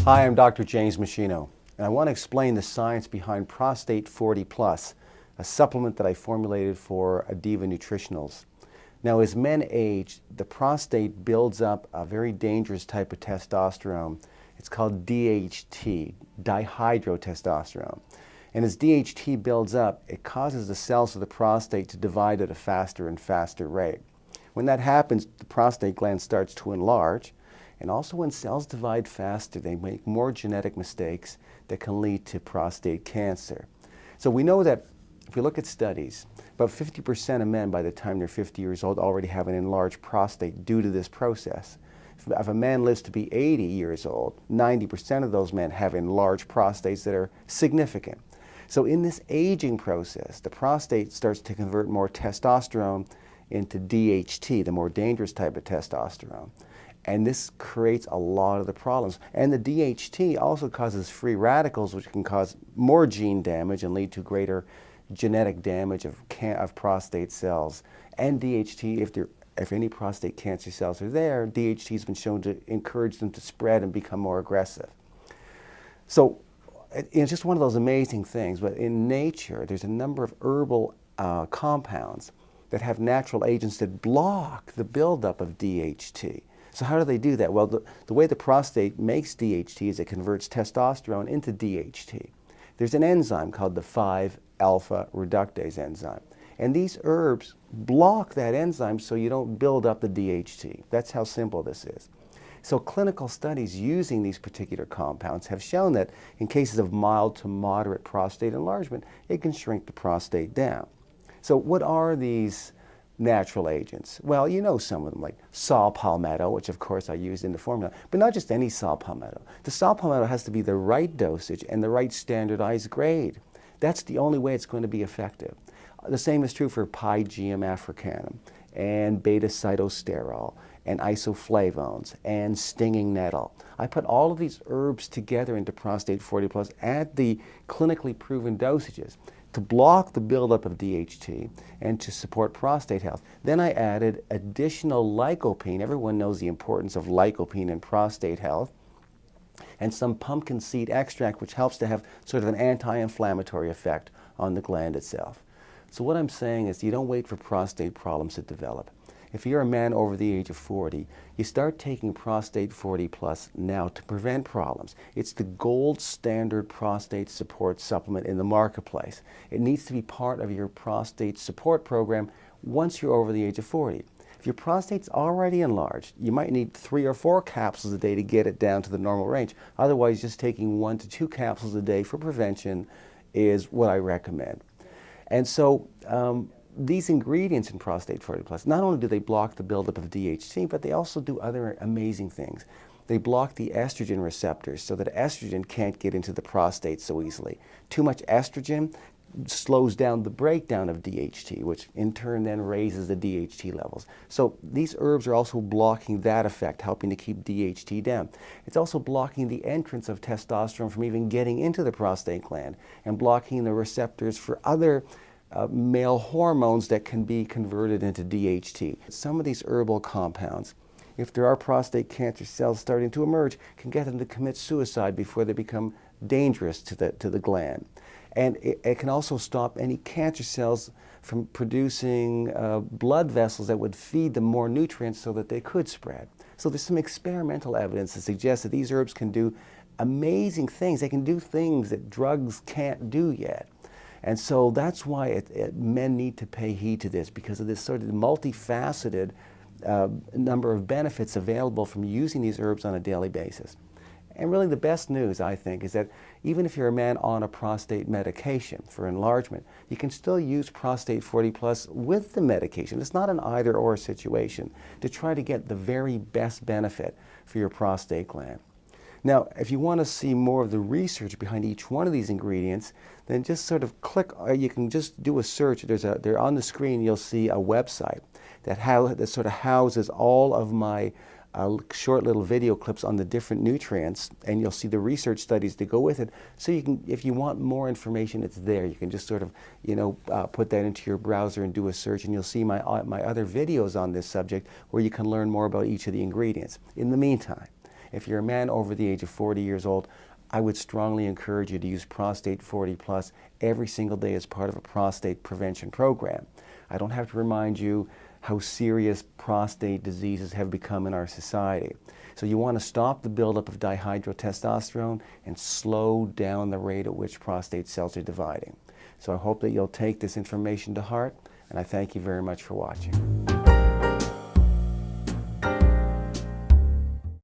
Hi, I'm Dr. James Machino, and I want to explain the science behind Prostate 40 Plus, a supplement that I formulated for Adeeva Nutritionals. Now, as men age, the prostate builds up a very dangerous type of testosterone. It's called DHT, dihydrotestosterone. And as DHT builds up, it causes the cells of the prostate to divide at a faster and faster rate. When that happens, the prostate gland starts to enlarge. And also when cells divide faster, they make more genetic mistakes that can lead to prostate cancer. So we know that if we look at studies, about 50% of men by the time they're 50 years old already have an enlarged prostate due to this process. If a man lives to be 80 years old, 90% of those men have enlarged prostates that are significant. So in this aging process, the prostate starts to convert more testosterone into DHT, the more dangerous type of testosterone. And this creates a lot of the problems. And the DHT also causes free radicals, which can cause more gene damage and lead to greater genetic damage of prostate cells. And DHT, if any prostate cancer cells are there, DHT has been shown to encourage them to spread and become more aggressive. So it's just one of those amazing things. But in nature, there's a number of herbal compounds that have natural agents that block the buildup of DHT. So how do they do that? Well, the way the prostate makes DHT is it converts testosterone into DHT. There's an enzyme called the 5-alpha reductase enzyme. And these herbs block that enzyme so you don't build up the DHT. That's how simple this is. So clinical studies using these particular compounds have shown that in cases of mild to moderate prostate enlargement, it can shrink the prostate down. So what are these natural agents? Well, you know some of them, like saw palmetto, which of course I used in the formula, but not just any saw palmetto. The saw palmetto has to be the right dosage and the right standardized grade. That's the only way it's going to be effective. The same is true for Pygeum africanum and beta-cytosterol and isoflavones and stinging nettle. I put all of these herbs together into Prostate 40 Plus at the clinically proven dosages to block the buildup of DHT and to support prostate health. Then I added additional lycopene. Everyone knows the importance of lycopene in prostate health. And some pumpkin seed extract, which helps to have sort of an anti-inflammatory effect on the gland itself. So what I'm saying is you don't wait for prostate problems to develop. If you're a man over the age of 40, you start taking Prostate 40 Plus now to prevent problems. It's the gold standard prostate support supplement in the marketplace. It needs to be part of your prostate support program once you're over the age of 40. If your prostate's already enlarged, you might need 3 or 4 capsules a day to get it down to the normal range. Otherwise, just taking 1 to 2 capsules a day for prevention is what I recommend. And so these ingredients in Prostate 40 Plus, not only do they block the buildup of DHT, but they also do other amazing things. They block the estrogen receptors so that estrogen can't get into the prostate so easily. Too much estrogen slows down the breakdown of DHT, which in turn then raises the DHT levels. So these herbs are also blocking that effect, helping to keep DHT down. It's also blocking the entrance of testosterone from even getting into the prostate gland and blocking the receptors for other male hormones that can be converted into DHT. Some of these herbal compounds, if there are prostate cancer cells starting to emerge, can get them to commit suicide before they become dangerous to the gland. And it can also stop any cancer cells from producing blood vessels that would feed them more nutrients so that they could spread. So there's some experimental evidence that suggests that these herbs can do amazing things. They can do things that drugs can't do yet. And so that's why men need to pay heed to this, because of this sort of multifaceted number of benefits available from using these herbs on a daily basis. And really the best news, I think, is that even if you're a man on a prostate medication for enlargement, you can still use Prostate 40 Plus with the medication. It's not an either-or situation to try to get the very best benefit for your prostate gland. Now, if you want to see more of the research behind each one of these ingredients, then just sort of click, or you can just do a search. There on the screen, you'll see a website that sort of houses all of my short little video clips on the different nutrients, and you'll see the research studies to go with it. So you can, if you want more information, it's there. You can just sort of, put that into your browser and do a search, and you'll see my other videos on this subject where you can learn more about each of the ingredients. In the meantime, if you're a man over the age of 40 years old, I would strongly encourage you to use Prostate 40 Plus every single day as part of a prostate prevention program. I don't have to remind you how serious prostate diseases have become in our society. So you want to stop the buildup of dihydrotestosterone and slow down the rate at which prostate cells are dividing. So I hope that you'll take this information to heart, and I thank you very much for watching.